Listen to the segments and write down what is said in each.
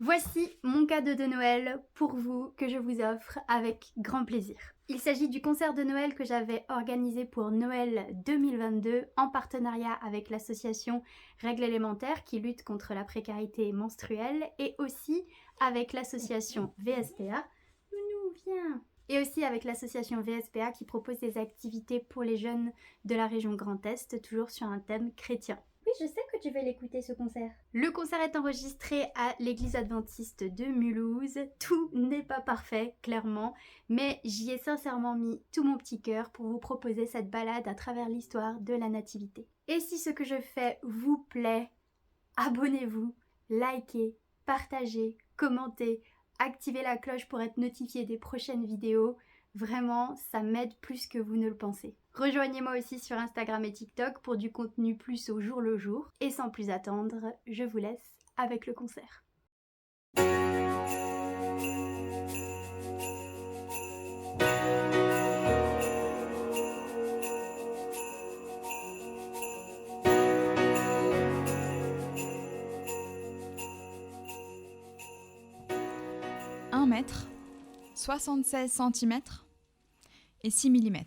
Voici mon cadeau de Noël pour vous que je vous offre avec grand plaisir. Il s'agit du concert de Noël que j'avais organisé pour Noël 2022 en partenariat avec l'association Règles élémentaires qui lutte contre la précarité menstruelle et aussi avec l'association VSPA. Nounou, viens! Et aussi avec l'association VSPA qui propose des activités pour les jeunes de la région Grand Est, toujours sur un thème chrétien. Oui, je sais que tu vas l'écouter ce concert. Le concert est enregistré à l'église adventiste de Mulhouse. Tout n'est pas parfait, clairement, mais j'y ai sincèrement mis tout mon petit cœur pour vous proposer cette balade à travers l'histoire de la nativité. Et si ce que je fais vous plaît, abonnez-vous, likez, partagez, commentez, activez la cloche pour être notifié des prochaines vidéos. Vraiment, ça m'aide plus que vous ne le pensez. Rejoignez-moi aussi sur Instagram et TikTok pour du contenu plus au jour le jour. Et sans plus attendre, je vous laisse avec le concert. Un mètre, 76 cm et 6 mm.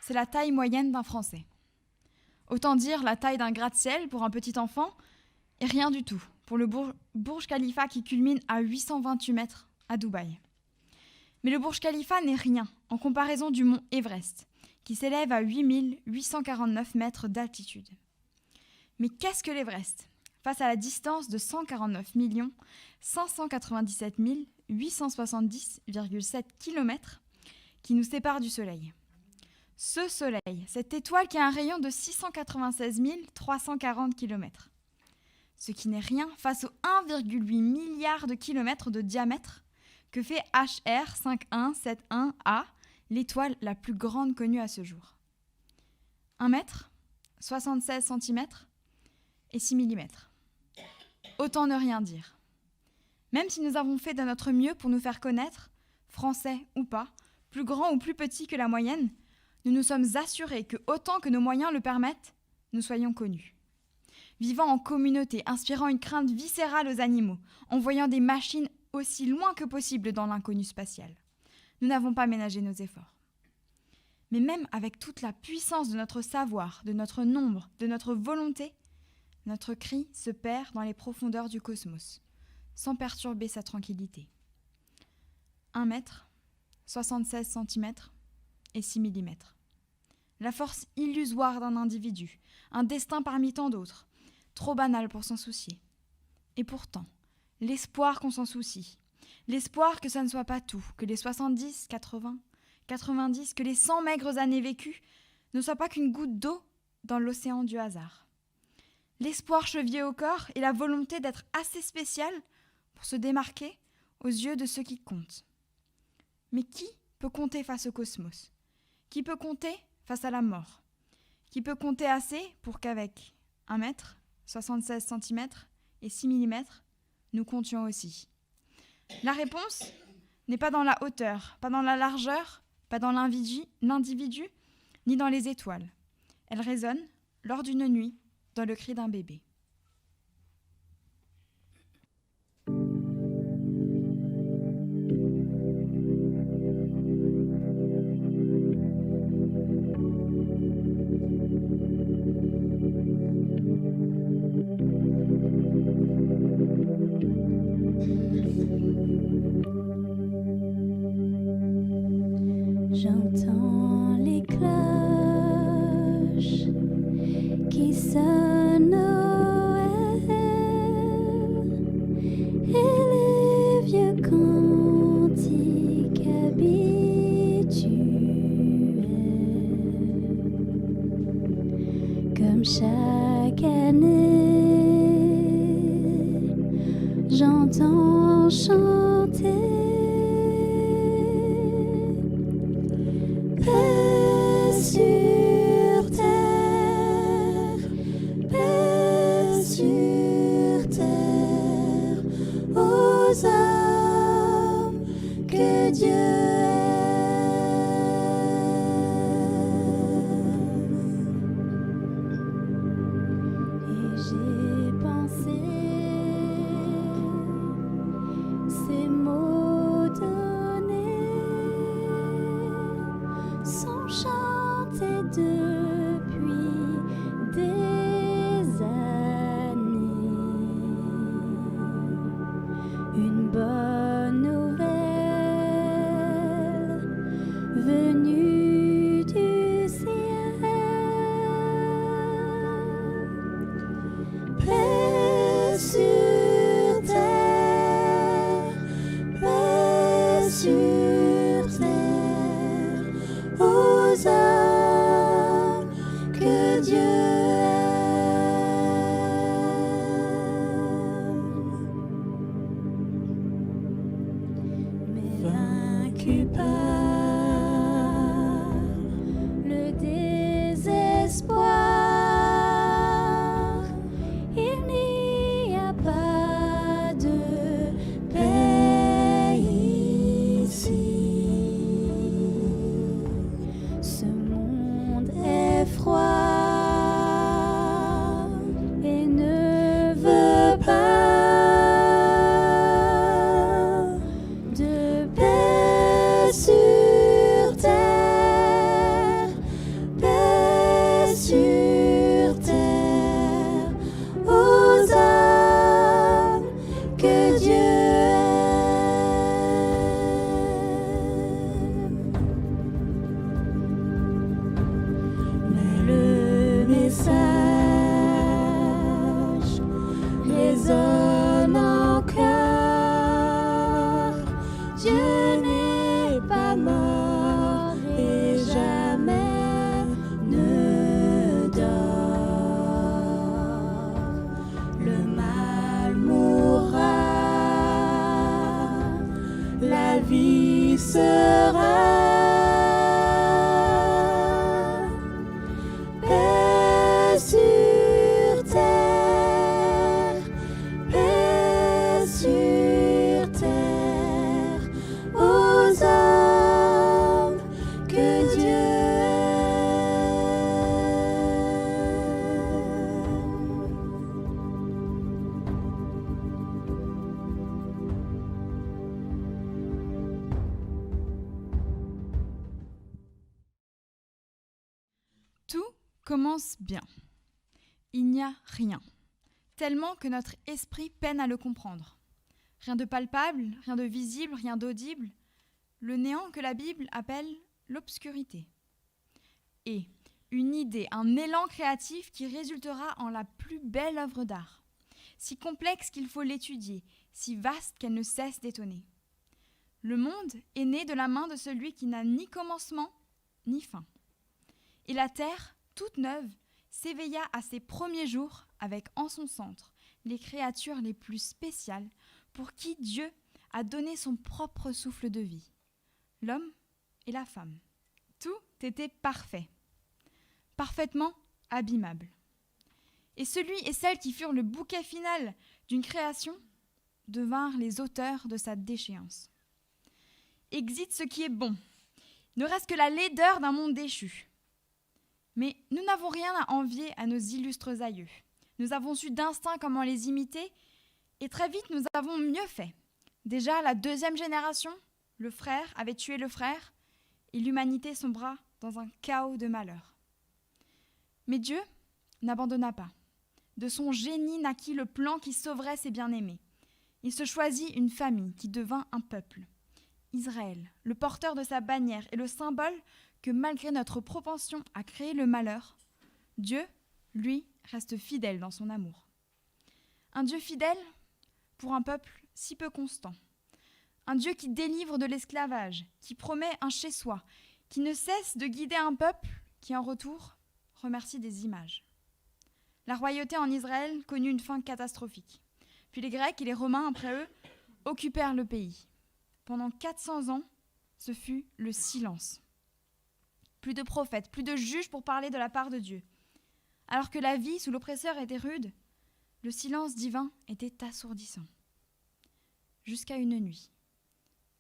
C'est la taille moyenne d'un Français. Autant dire la taille d'un gratte-ciel pour un petit enfant et rien du tout pour le Burj Khalifa qui culmine à 828 mètres à Dubaï. Mais le Burj Khalifa n'est rien en comparaison du mont Everest qui s'élève à 8849 mètres d'altitude. Mais qu'est-ce que l'Everest face à la distance de 149 597 870,7 km qui nous sépare du Soleil. Ce Soleil, cette étoile qui a un rayon de 696 340 km. Ce qui n'est rien face aux 1,8 milliard de kilomètres de diamètre que fait HR 5171A, l'étoile la plus grande connue à ce jour. 1 mètre, 76 cm et 6 mm. Autant ne rien dire. Même si nous avons fait de notre mieux pour nous faire connaître, français ou pas, plus grands ou plus petits que la moyenne, nous nous sommes assurés que, autant que nos moyens le permettent, nous soyons connus. Vivant en communauté, inspirant une crainte viscérale aux animaux, envoyant des machines aussi loin que possible dans l'inconnu spatial. Nous n'avons pas ménagé nos efforts. Mais même avec toute la puissance de notre savoir, de notre nombre, de notre volonté, notre cri se perd dans les profondeurs du cosmos, sans perturber sa tranquillité. 1 mètre, 76 cm et 6 mm. La force illusoire d'un individu, un destin parmi tant d'autres, trop banal pour s'en soucier. Et pourtant, l'espoir qu'on s'en soucie, l'espoir que ça ne soit pas tout, que les 70, 80, 90, que les 100 maigres années vécues ne soient pas qu'une goutte d'eau dans l'océan du hasard. L'espoir chevillé au corps et la volonté d'être assez spécial pour se démarquer aux yeux de ceux qui comptent. Mais qui peut compter face au cosmos ? Qui peut compter face à la mort ? Qui peut compter assez pour qu'avec 1 mètre, 76 cm et 6 mm, nous comptions aussi ? La réponse n'est pas dans la hauteur, pas dans la largeur, pas dans l'individu, ni dans les étoiles. Elle résonne, lors d'une nuit, dans le cri d'un bébé. J'entends les cloches qui sonnent Noël et les vieux cantiques habituels. Comme chaque année, j'entends chanter. Paix sur terre, aux hommes que Dieu aime. Et j'ai pensé plus peur, le désespoir. Il n'y a pas de paix ici. Ce monde est froid et ne veut pas de paix sur terre, paix sur terre, aux hommes que Dieu aime. Mais le message résonne encore. Dieu n'est pas mort et jamais ne dort. Le mal mourra, la vie sera. Paix sur terre, paix sur terre, aux hommes que Dieu Tout commence bien. Il n'y a rien, tellement que notre esprit peine à le comprendre. Rien de palpable, rien de visible, rien d'audible. Le néant que la Bible appelle l'obscurité. Et une idée, un élan créatif qui résultera en la plus belle œuvre d'art. Si complexe qu'il faut l'étudier, si vaste qu'elle ne cesse d'étonner. Le monde est né de la main de celui qui n'a ni commencement ni fin. Et la terre, toute neuve, s'éveilla à ses premiers jours avec en son centre les créatures les plus spéciales pour qui Dieu a donné son propre souffle de vie, l'homme et la femme. Tout était parfait, parfaitement abîmable. Et celui et celle qui furent le bouquet final d'une création devinrent les auteurs de sa déchéance. Existe ce qui est bon, ne reste que la laideur d'un monde déchu. Mais nous n'avons rien à envier à nos illustres aïeux. Nous avons su d'instinct comment les imiter, et très vite nous avons mieux fait. Déjà, la deuxième génération, le frère avait tué le frère, et l'humanité sombra dans un chaos de malheur. Mais Dieu n'abandonna pas. De son génie naquit le plan qui sauverait ses bien-aimés. Il se choisit une famille qui devint un peuple. Israël, le porteur de sa bannière et le symbole que malgré notre propension à créer le malheur, Dieu, lui, reste fidèle dans son amour. Un Dieu fidèle pour un peuple si peu constant. Un Dieu qui délivre de l'esclavage, qui promet un chez-soi, qui ne cesse de guider un peuple qui, en retour, remercie des images. La royauté en Israël connut une fin catastrophique. Puis les Grecs et les Romains, après eux, occupèrent le pays. Pendant 400 ans, ce fut le silence. Plus de prophètes, plus de juges pour parler de la part de Dieu. Alors que la vie sous l'oppresseur était rude, le silence divin était assourdissant. Jusqu'à une nuit.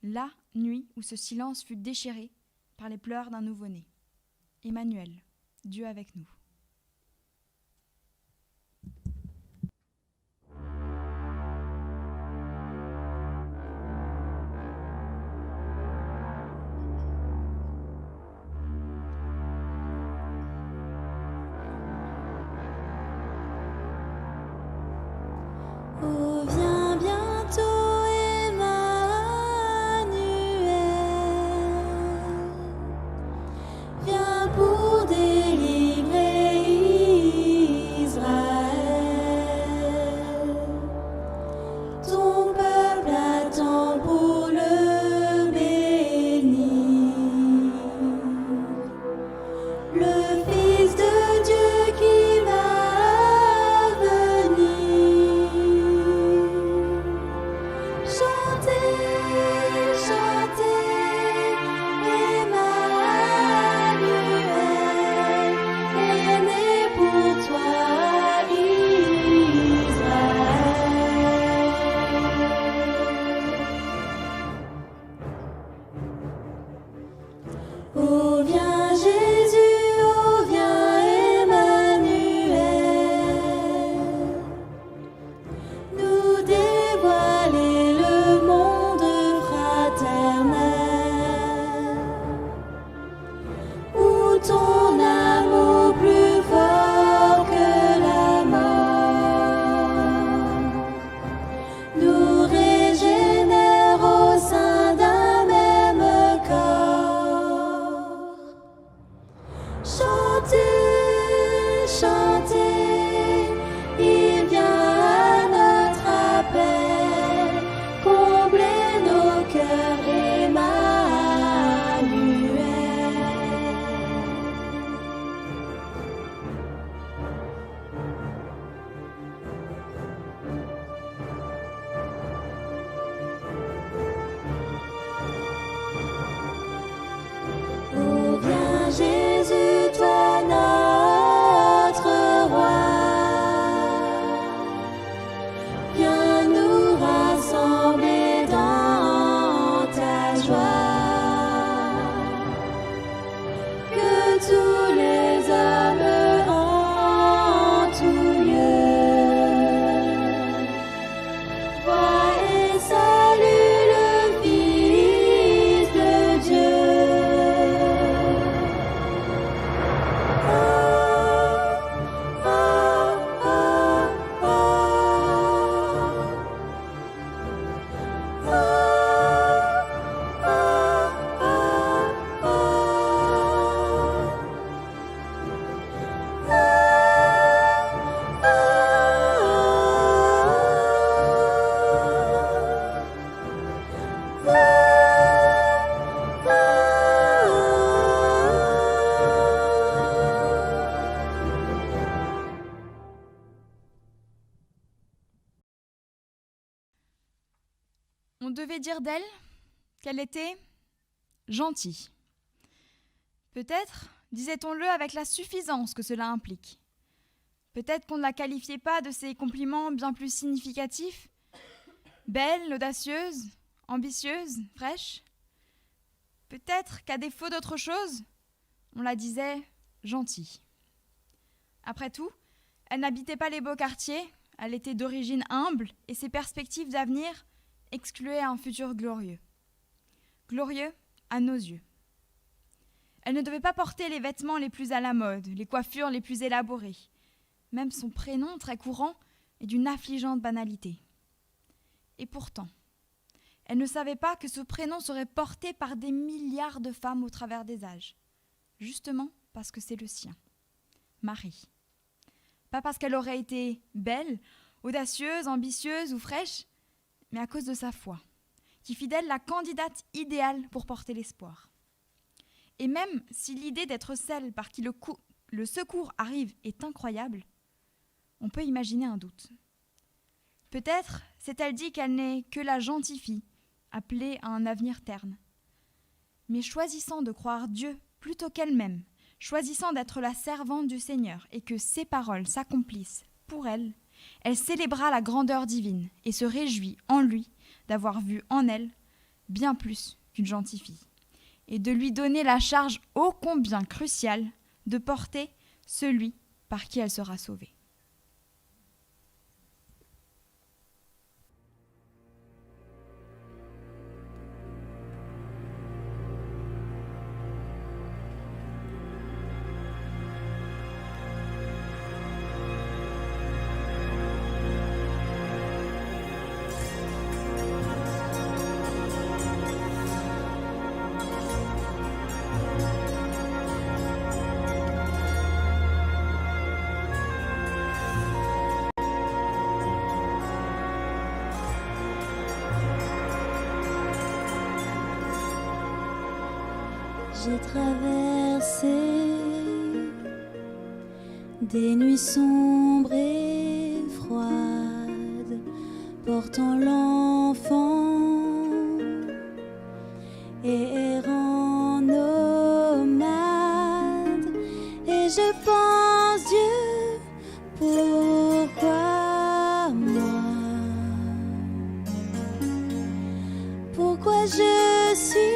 La nuit où ce silence fut déchiré par les pleurs d'un nouveau-né. Emmanuel, Dieu avec nous. Oh, viens bientôt, Emmanuel. Viens pour délivrer On devait dire d'elle qu'elle était gentille. Peut-être disait-on-le avec la suffisance que cela implique. Peut-être qu'on ne la qualifiait pas de ces compliments bien plus significatifs. Belle, audacieuse, ambitieuse, fraîche. Peut-être qu'à défaut d'autre chose, on la disait gentille. Après tout, elle n'habitait pas les beaux quartiers, elle était d'origine humble et ses perspectives d'avenir excluaient un futur glorieux. Glorieux à nos yeux. Elle ne devait pas porter les vêtements les plus à la mode, les coiffures les plus élaborées. Même son prénom, très courant, est d'une affligeante banalité. Et pourtant, elle ne savait pas que ce prénom serait porté par des milliards de femmes au travers des âges, justement parce que c'est le sien, Marie. Pas parce qu'elle aurait été belle, audacieuse, ambitieuse ou fraîche, mais à cause de sa foi, qui fit d'elle la candidate idéale pour porter l'espoir. Et même si l'idée d'être celle par qui le secours arrive est incroyable, on peut imaginer un doute. Peut-être s'est-elle dit qu'elle n'est que la gentille fille, appelée à un avenir terne. Mais choisissant de croire Dieu plutôt qu'elle-même, choisissant d'être la servante du Seigneur et que ses paroles s'accomplissent pour elle, elle célébra la grandeur divine et se réjouit en lui d'avoir vu en elle bien plus qu'une gentille fille, et de lui donner la charge ô combien cruciale de porter celui par qui elle sera sauvée. J'ai traversé des nuits sombres et froides, portant l'enfant et errant nomade. Et je pense, Dieu, pourquoi moi? Pourquoi je suis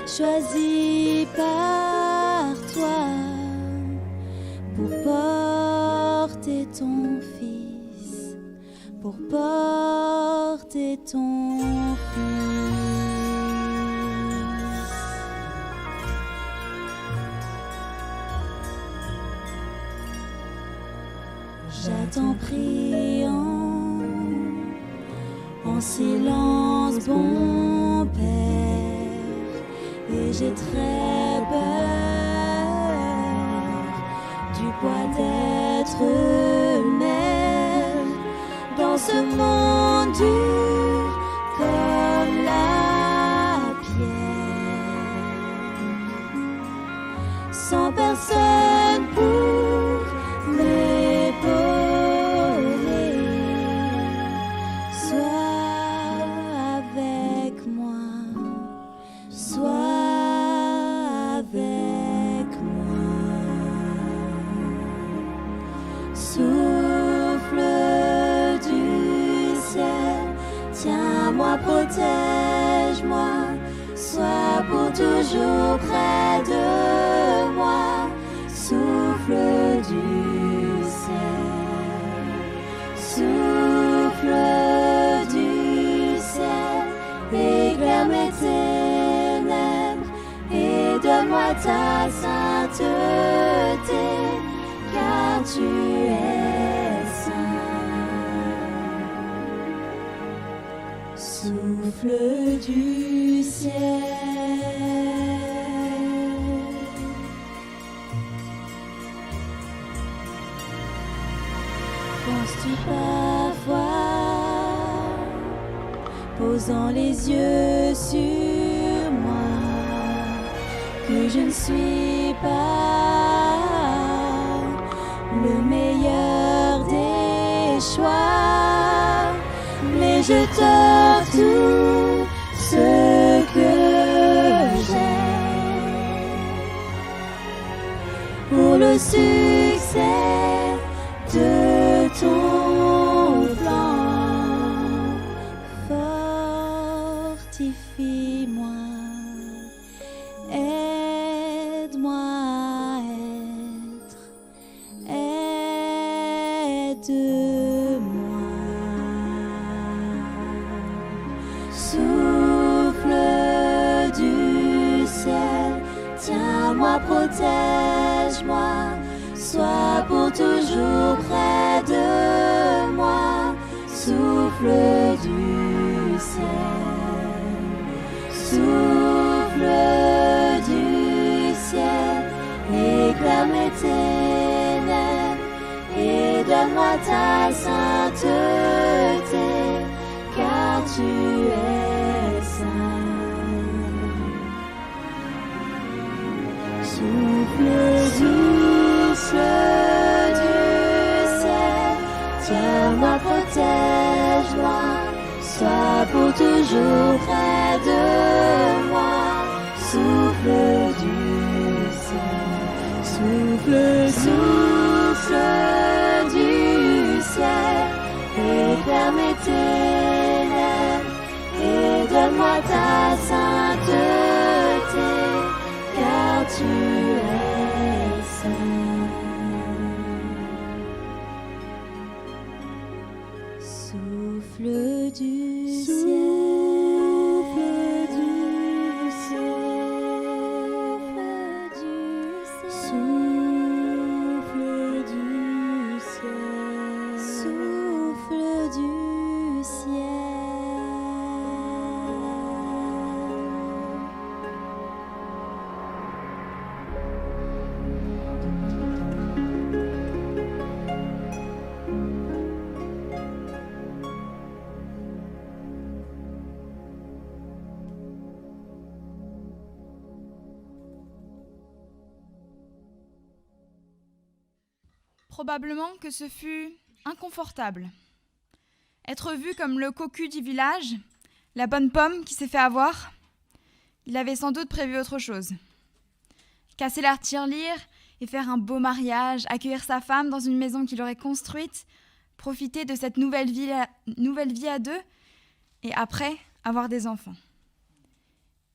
choisi par toi pour porter ton fils, pour porter ton fils. J'attends priant en silence, bon Père, et j'ai très peur du poids d'être mère dans ce monde dur comme la pierre, sans personne pour m'épauler. Sois avec moi, sois avec moi. Souffle du ciel, tiens-moi, protège-moi, sois pour toujours près de moi. Souffle du ciel, souffle du ciel, éclaire mes ténèbres et donne-moi ta sainteté, car tu es saint. Souffle du ciel. Penses-tu parfois, posant les yeux sur moi, que je ne suis pas le meilleur des choix, mais je te retourne succès de ton plan. Fortifie-moi, aide-moi à être, aide-moi. Souffle du ciel, tiens-moi, protège-moi, sois pour toujours près de moi. Souffle du ciel, souffle du ciel, éclaire mes ténèbres et donne-moi ta sainteté, car tu es saint. Souffle du ciel, tiens-moi, protège-moi, sois pour toujours près de moi. Souffle du ciel, souffle du ciel, éclaire mes ténèbres et donne-moi ta sainteté, car tu es saint. Souffle du ciel, souffle du ciel, souffle du ciel. Probablement que ce fut inconfortable. Être vu comme le cocu du village, la bonne pomme qui s'est fait avoir, il avait sans doute prévu autre chose. Casser la tirelire et faire un beau mariage, accueillir sa femme dans une maison qu'il aurait construite, profiter de cette nouvelle vie à deux, et après, avoir des enfants.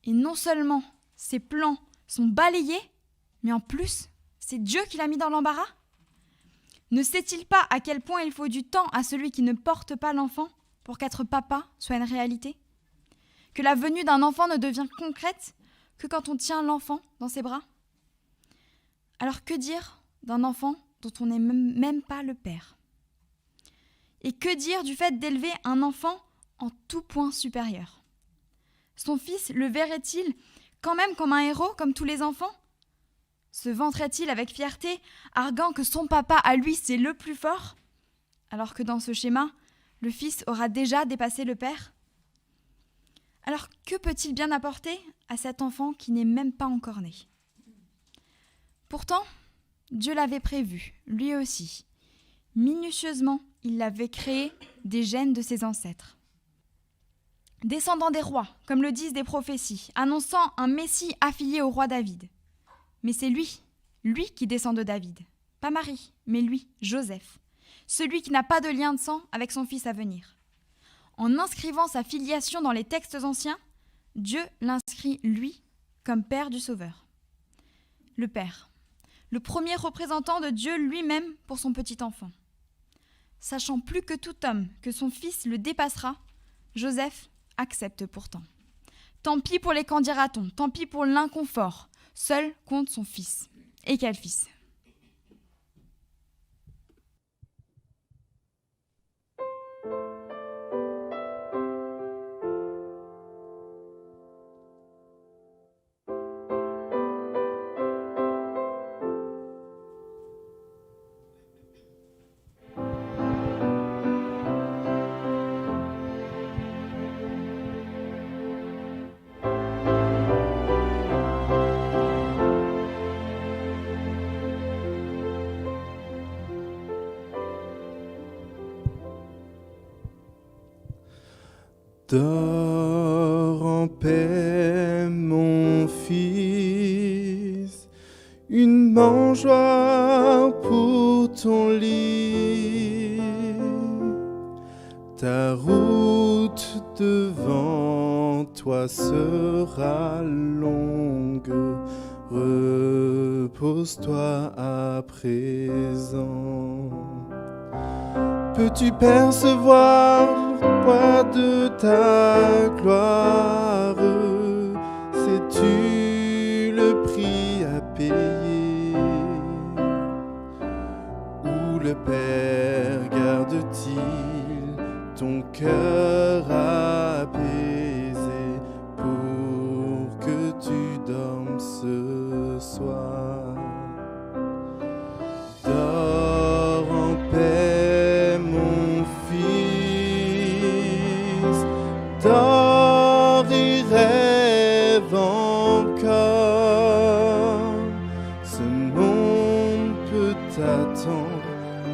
Et non seulement ses plans sont balayés, mais en plus, c'est Dieu qui l'a mis dans l'embarras. Ne sait-il pas à quel point il faut du temps à celui qui ne porte pas l'enfant pour qu'être papa soit une réalité ? Que la venue d'un enfant ne devient concrète que quand on tient l'enfant dans ses bras ? Alors que dire d'un enfant dont on n'est même pas le père ? Et que dire du fait d'élever un enfant en tout point supérieur ? Son fils le verrait-il quand même comme un héros, comme tous les enfants ? Se vanterait-il avec fierté, arguant que son papa, à lui, c'est le plus fort, alors que dans ce schéma, le fils aura déjà dépassé le père ? Alors que peut-il bien apporter à cet enfant qui n'est même pas encore né ? Pourtant, Dieu l'avait prévu, lui aussi. Minutieusement, il l'avait créé des gènes de ses ancêtres. Descendant des rois, comme le disent des prophéties, annonçant un Messie affilié au roi David. Mais c'est lui qui descend de David. Pas Marie, mais lui, Joseph. Celui qui n'a pas de lien de sang avec son fils à venir. En inscrivant sa filiation dans les textes anciens, Dieu l'inscrit, lui, comme père du Sauveur. Le père, le premier représentant de Dieu lui-même pour son petit enfant. Sachant plus que tout homme que son fils le dépassera, Joseph accepte pourtant. Tant pis pour les qu'en dira-t-on, tant pis pour l'inconfort. Seul compte son fils. Et quel fils ? Dors en paix, mon fils, une mangeoire ton lit, ta route devant toi sera longue. Repose-toi à présent. Peux-tu percevoir le poids de ta gloire? Sais-tu le prix à payer? Où le Père garde-t-il ton cœur apaisé pour que tu dormes ce soir? Dors en paix, mon fils, dors et rêve encore. Ce monde peut t'attendre,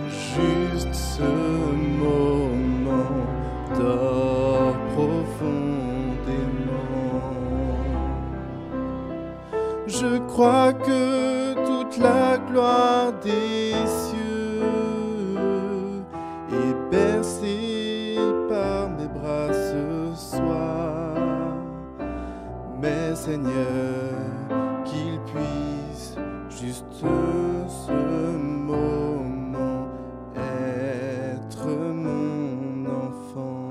juste ce moment. Dors profondément. Je crois que toute la gloire des cieux est bercée par mes bras ce soir. Mais Seigneur, qu'il puisse juste ce moment être mon enfant.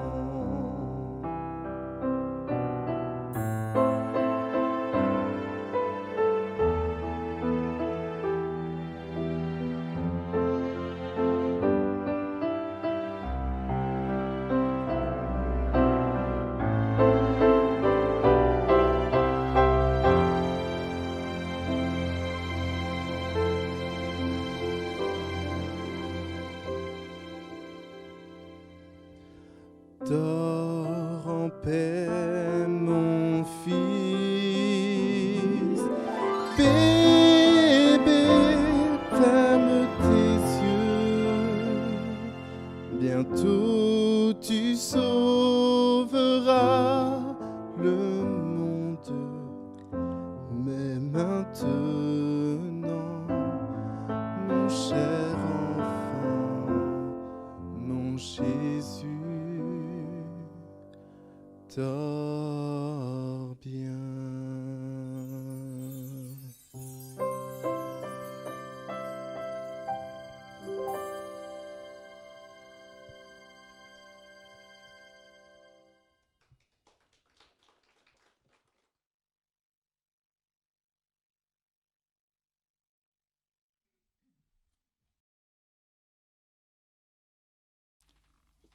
Dors en paix, mon fils. Bébé, ferme tes yeux. Bientôt tu sauveras le monde. Mais maintenant, mon cher enfant, mon Jésus, dors bien.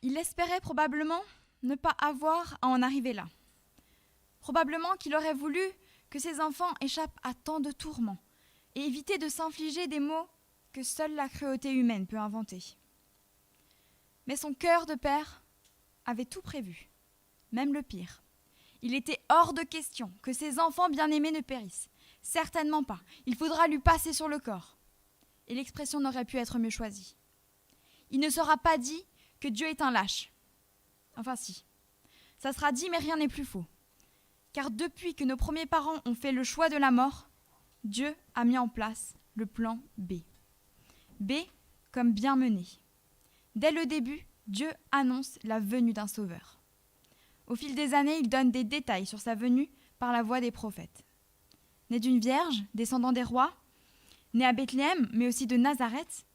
Il espérait probablement ne pas avoir à en arriver là. Probablement qu'il aurait voulu que ses enfants échappent à tant de tourments et éviter de s'infliger des maux que seule la cruauté humaine peut inventer. Mais son cœur de père avait tout prévu, même le pire. Il était hors de question que ses enfants bien-aimés ne périssent. Certainement pas. Il faudra lui passer sur le corps. Et l'expression n'aurait pu être mieux choisie. Il ne sera pas dit que Dieu est un lâche. Enfin si, ça sera dit, mais rien n'est plus faux. Car depuis que nos premiers parents ont fait le choix de la mort, Dieu a mis en place le plan B. B comme bien mené. Dès le début, Dieu annonce la venue d'un sauveur. Au fil des années, il donne des détails sur sa venue par la voix des prophètes. Né d'une vierge, descendant des rois, né à Bethléem, mais aussi de Nazareth,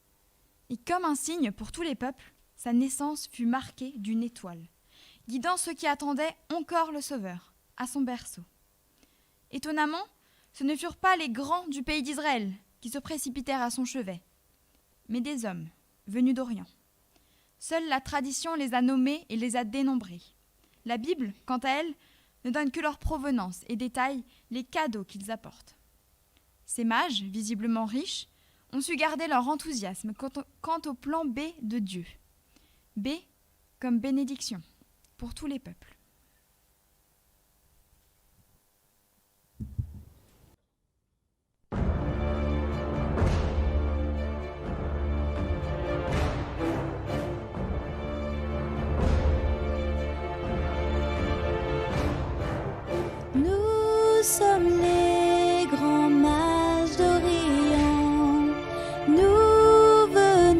et comme un signe pour tous les peuples, sa naissance fut marquée d'une étoile, guidant ceux qui attendaient encore le Sauveur, à son berceau. Étonnamment, ce ne furent pas les grands du pays d'Israël qui se précipitèrent à son chevet, mais des hommes venus d'Orient. Seule la tradition les a nommés et les a dénombrés. La Bible, quant à elle, ne donne que leur provenance et détaille les cadeaux qu'ils apportent. Ces mages, visiblement riches, ont su garder leur enthousiasme quant au plan B de Dieu. B comme bénédiction pour tous les peuples. Nous sommes les grands mages d'Orient. Nous venons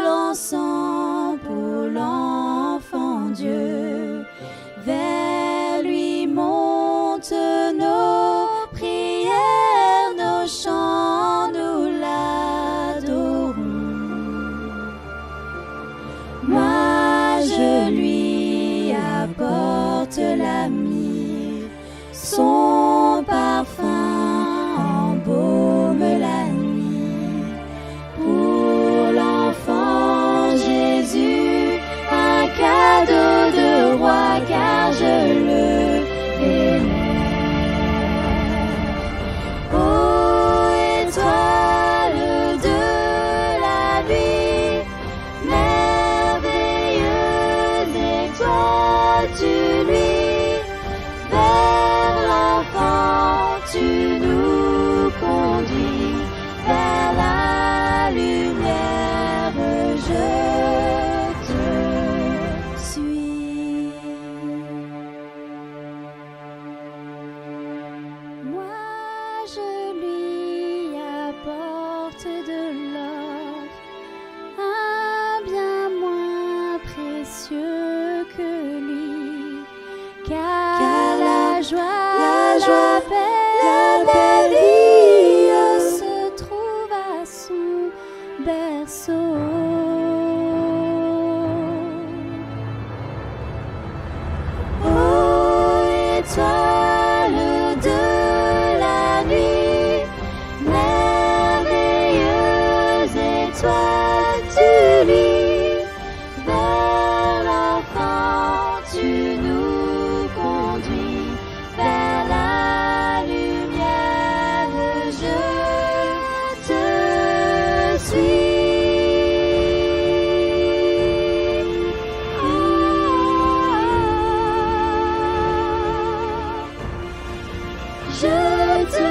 l'encens, pour l'enfant Dieu. Vers lui montent nos prières, nos chants, nous l'adorons. Moi je lui apporte la myrrhe, son parfum embaume la nuit. Pour l'enfant Jésus, un cadeau de roi, car je le vénère. Ô étoile de la vie, merveilleuse étoile, tu luis. Vers l'enfant tu nous conduis, vers la lumière je te suis. Moi je lui apporte de l'or, un bien moins précieux que lui, car la joie paix, la vie se trouve à son berceau. Ô étoile de la nuit, merveilleuse étoile, tu luis. Vers l'enfant tu nous conduis, vers la lumière je te suis. Je te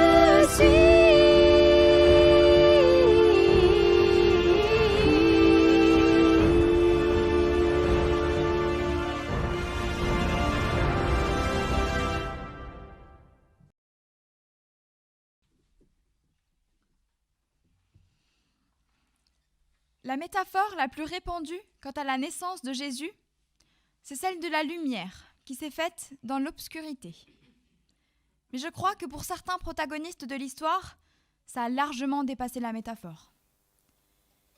La métaphore la plus répandue quant à la naissance de Jésus, c'est celle de la lumière qui s'est faite dans l'obscurité. Mais je crois que pour certains protagonistes de l'histoire, ça a largement dépassé la métaphore.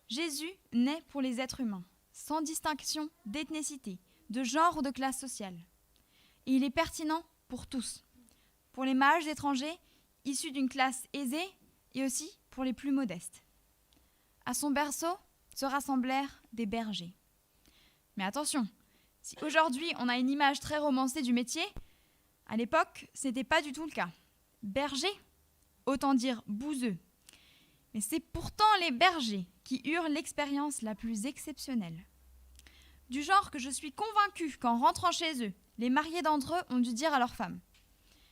Jésus naît pour les êtres humains, sans distinction d'ethnicité, de genre ou de classe sociale. Et il est pertinent pour tous, pour les mages étrangers issus d'une classe aisée et aussi pour les plus modestes. À son berceau se rassemblèrent des bergers. Mais attention, si aujourd'hui on a une image très romancée du métier, à l'époque, ce n'était pas du tout le cas. Berger, autant dire bouseux. Mais c'est pourtant les bergers qui eurent l'expérience la plus exceptionnelle. Du genre que je suis convaincue qu'en rentrant chez eux, les mariés d'entre eux ont dû dire à leur femme :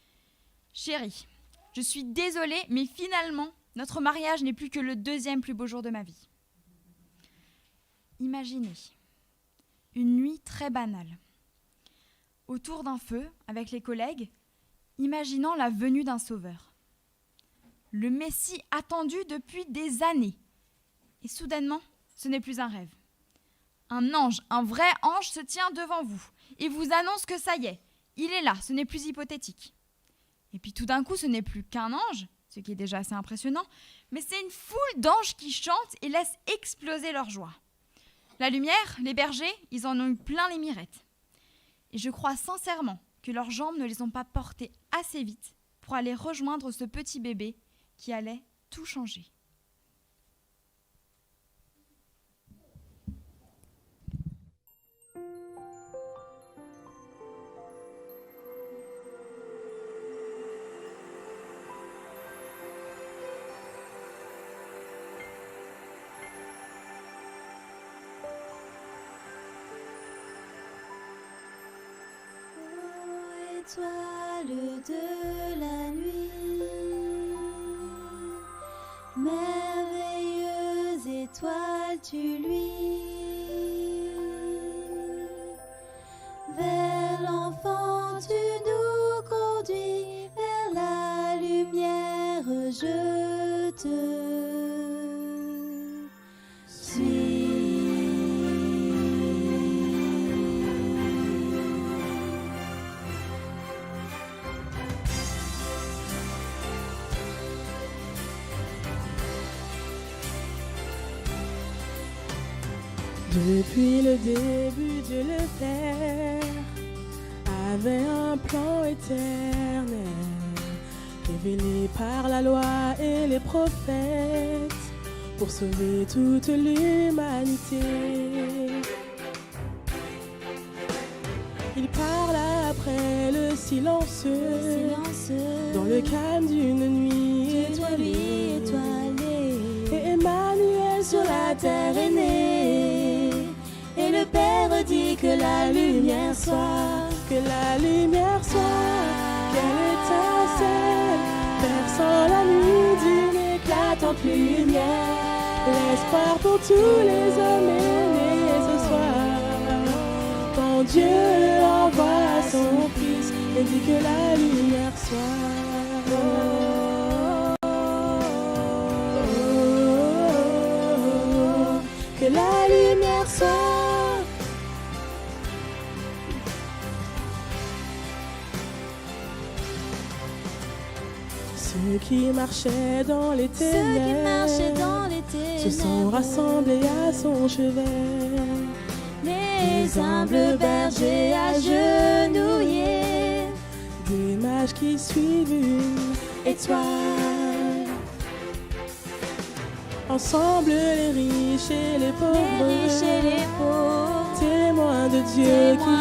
« Chérie, je suis désolée, mais finalement, notre mariage n'est plus que le 2e plus beau jour de ma vie. » Imaginez une nuit très banale, autour d'un feu avec les collègues, imaginant la venue d'un sauveur. Le Messie attendu depuis des années. Et soudainement, ce n'est plus un rêve. Un ange, un vrai ange se tient devant vous et vous annonce que ça y est, il est là, ce n'est plus hypothétique. Et puis tout d'un coup, ce n'est plus qu'un ange, ce qui est déjà assez impressionnant, mais c'est une foule d'anges qui chantent et laissent exploser leur joie. La lumière, les bergers, ils en ont eu plein les mirettes. Et je crois sincèrement que leurs jambes ne les ont pas portées assez vite pour aller rejoindre ce petit bébé qui allait tout changer. Étoile de la nuit, merveilleuse étoile, tu luis. Vers l'enfant tu nous conduis, vers la lumière je te Depuis le début, Dieu le Père avait un plan éternel, révélé par la loi et les prophètes, pour sauver toute l'humanité. Il parle après le silence, dans le calme d'une nuit étoilée. Et Emmanuel sur la terre est né. Et le Père dit que la lumière soit, que la lumière soit. Quelle étincelle perçant la nuit d'une éclatante lumière. L'espoir pour tous les hommes est né ce soir. Quand Dieu envoie son Fils et dit que la lumière soit. Que la lumière soit. Ceux qui marchaient dans les ténèbres se sont rassemblés à son chevet. Les humbles bergers agenouillés, Des mages qui suivent une étoile. Ensemble les riches et les pauvres, témoins de Dieu qui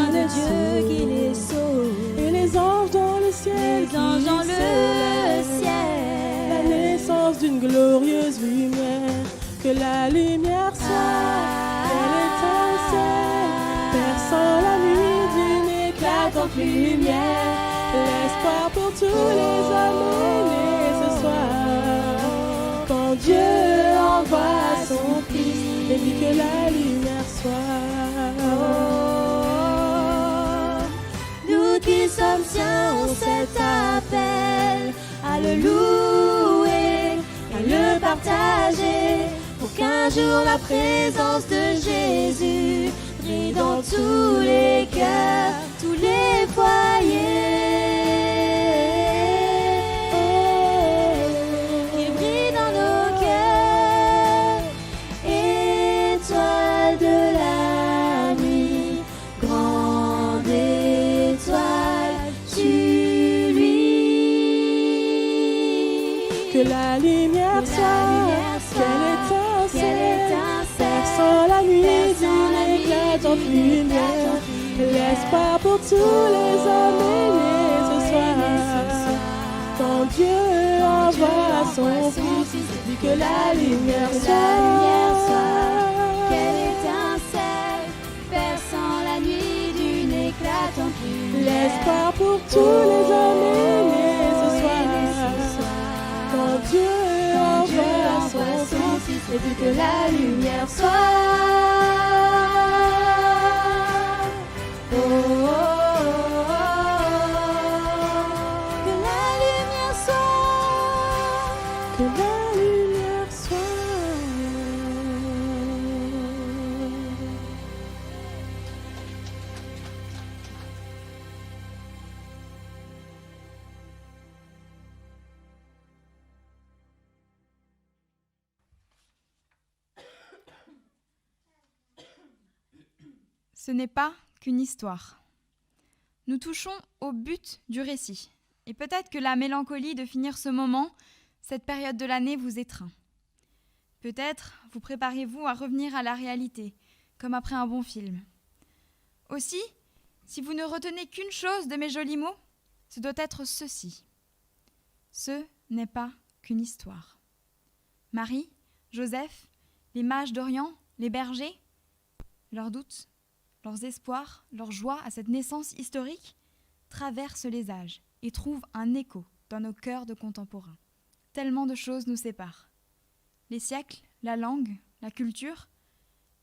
les sauve. Et les anges dans le ciel la naissance d'une glorieuse lumière. Que la lumière soit, quelle étincelle perçant la nuit d'une éclatante lumière. L'espoir pour tous les hommes est né ce soir. Quand Dieu envoie son Fils et dit que la lumière soit. nous qui sommes siens, on cet appel à le louer, à le partager, pour qu'un jour la présence de Jésus brille dans tous les cœurs, tous les foyers. Il brille dans nos cœurs, étoile de la nuit, grande étoile, tu lui. Que la lumière soit, quelle étincelle perçant la nuit d'une éclatante lumière. L'espoir pour tous les hommes est né ce soir. Quand Dieu envoie son Fils, dit que la lumière soit. Quelle étincelle perçant la nuit d'une éclatante lumière. L'espoir pour tous les hommes est né ce soir. Quand Dieu envoie son Fils, et dit que la lumière soit. Oh, oh, oh, Que la lumière soit. que la lumière soit. Ce n'est pas qu'une histoire. Nous touchons au but du récit. Et peut-être que la mélancolie de finir ce moment, cette période de l'année vous étreint. Peut-être vous préparez-vous à revenir à la réalité, comme après un bon film. Aussi, si vous ne retenez qu'une chose de mes jolis mots, ce doit être ceci. Ce n'est pas qu'une histoire. Marie, Joseph, les mages d'Orient, les bergers, leurs doutes, leurs espoirs, leur joie à cette naissance historique traversent les âges et trouvent un écho dans nos cœurs de contemporains. Tellement de choses nous séparent. Les siècles, la langue, la culture,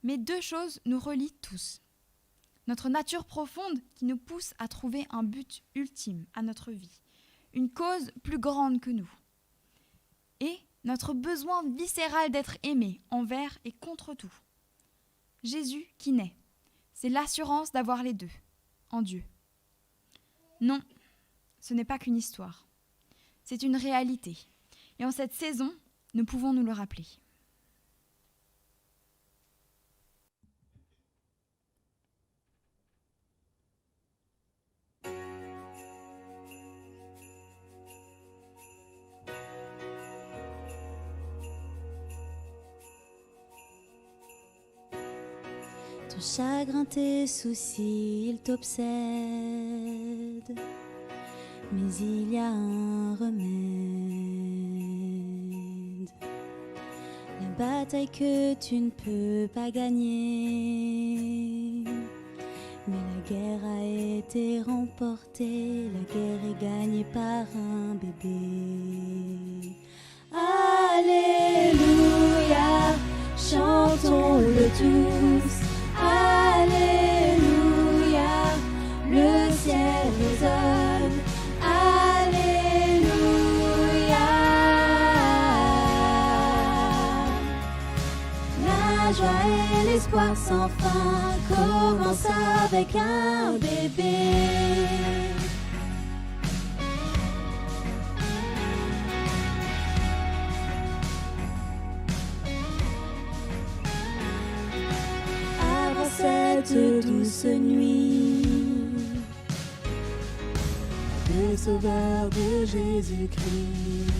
mais deux choses nous relient tous. Notre nature profonde qui nous pousse à trouver un but ultime à notre vie, une cause plus grande que nous. Et notre besoin viscéral d'être aimé envers et contre tout. Jésus qui naît. C'est l'assurance d'avoir les deux, en Dieu. Non, ce n'est pas qu'une histoire. C'est une réalité. Et en cette saison, nous pouvons nous le rappeler. Ton chagrin, tes soucis, ils t'obsèdent. Mais il y a un remède. La bataille que tu ne peux pas gagner. Mais la guerre a été remportée. La guerre est gagnée par un bébé. Alléluia, chantons-le tous. Alléluia, le ciel résonne. Alléluia, la joie et l'espoir sans fin commencent avec un bébé. Cette douce nuit, le sauveur de Jésus-Christ.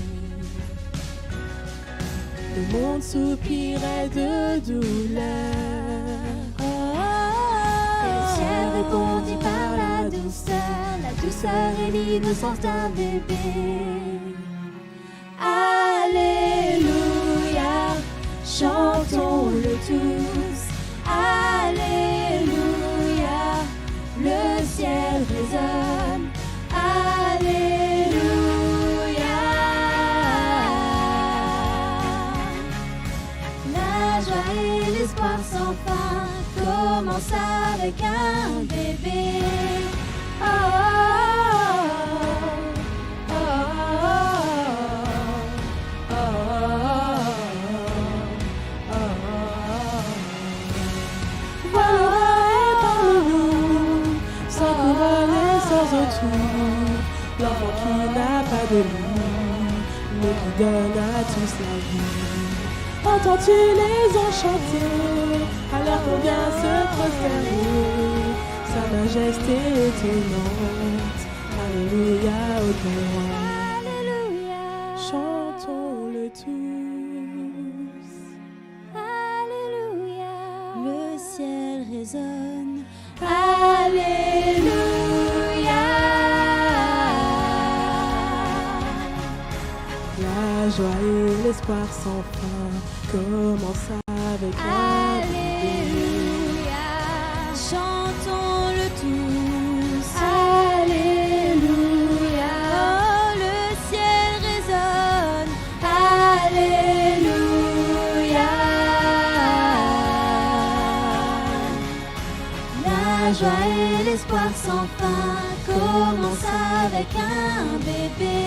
Le monde soupirait de douleur. Et le ciel répondit par la douceur et l'innocence d'un bébé. Alléluia, chantons-le tous. Alléluia, le ciel résonne. Alléluia, la joie et l'espoir sans fin commencent avec un bébé. Oh, oh, oh, oh, oh, oh, oh, oh. Sans couronne et sans autour, l'enfant qui n'a pas de lit, mais qui donne à tous la vie. Entends-tu les anges chanter, alors qu'on vient se prosterner, sa majesté étonnante. Alléluia au grand roi. Alléluia, Chantons-le tous. Alléluia, le ciel résonne. Alléluia. La joie et l'espoir sans fin commencent avec Alléluia, chantons-le tous. Alléluia. Oh, le ciel résonne. Alléluia, la joie et l'espoir sans fin commencent avec un bébé.